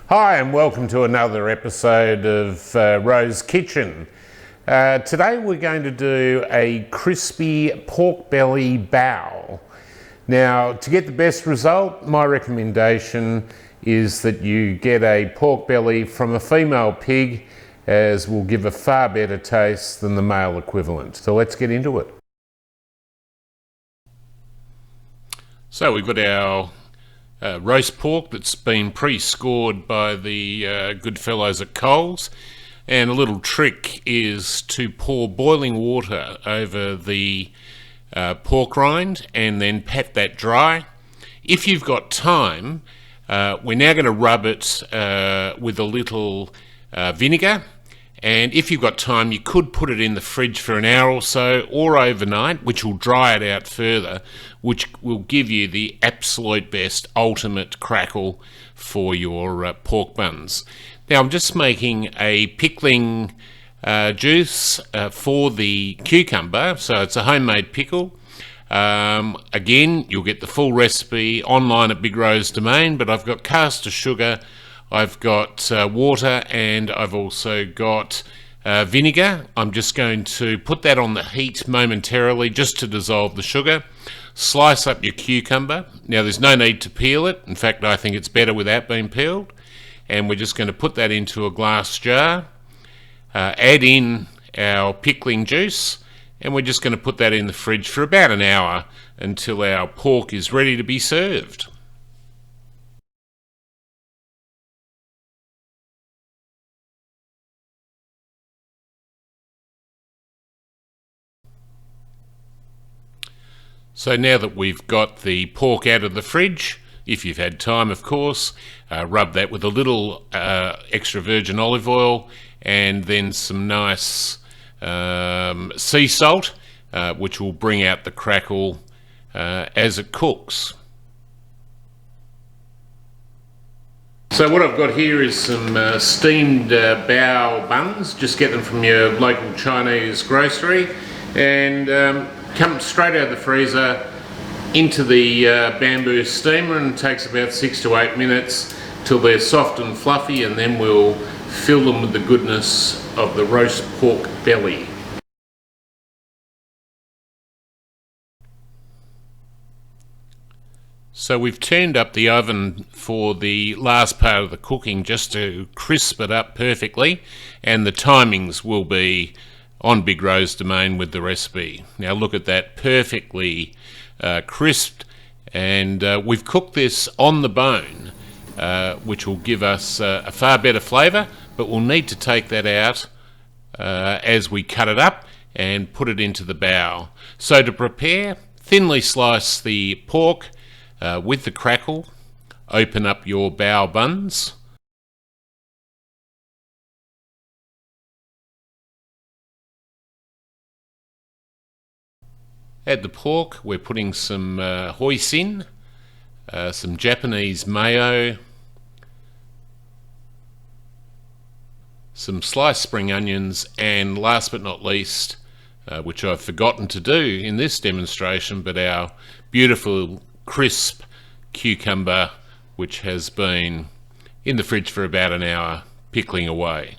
Hi and welcome to another episode of Ro's Kitchen. Today we're going to do a crispy pork belly bao. Now, to get the best result, my recommendation is that you get a pork belly from a female pig, as will give a far better taste than the male equivalent. So let's get into it. So we've got our roast pork that's been pre-scored by the good fellows at Coles, and a little trick is to pour boiling water over the pork rind and then pat that dry. If you've got time, we're now going to rub it with a little vinegar, and if you've got time you could put it in the fridge for an hour or so, or overnight, which will dry it out further, which will give you the absolute best ultimate crackle for your pork buns. Now I'm just making a pickling juice for the cucumber, so it's a homemade pickle. Again, you'll get the full recipe online at Big Ro's Domain, but I've got caster sugar, I've got water, and I've also got vinegar. I'm just going to put that on the heat momentarily just to dissolve the sugar. Slice up your cucumber. Now there's no need to peel it. In fact, I think it's better without being peeled. And we're just going to put that into a glass jar. Add in our pickling juice, and we're just going to put that in the fridge for about an hour until our pork is ready to be served. So now that we've got the pork out of the fridge, if you've had time of course, rub that with a little extra virgin olive oil and then some nice sea salt, which will bring out the crackle as it cooks. So what I've got here is some steamed BAO buns. Just get them from your local Chinese grocery, and come straight out of the freezer into the bamboo steamer, and it takes about 6 to 8 minutes till they're soft and fluffy, and then we'll fill them with the goodness of the roast pork belly. So we've turned up the oven for the last part of the cooking just to crisp it up perfectly, and the timings will be on Big Ro's Domain with the recipe. Now look at that, perfectly crisped, and we've cooked this on the bone, which will give us a far better flavour, but we'll need to take that out as we cut it up and put it into the bao. So to prepare, thinly slice the pork with the crackle, open up your bao buns, add the pork. We're putting some hoisin, some Japanese mayo, some sliced spring onions, and last but not least, which I've forgotten to do in this demonstration, but our beautiful crisp cucumber, which has been in the fridge for about an hour pickling away.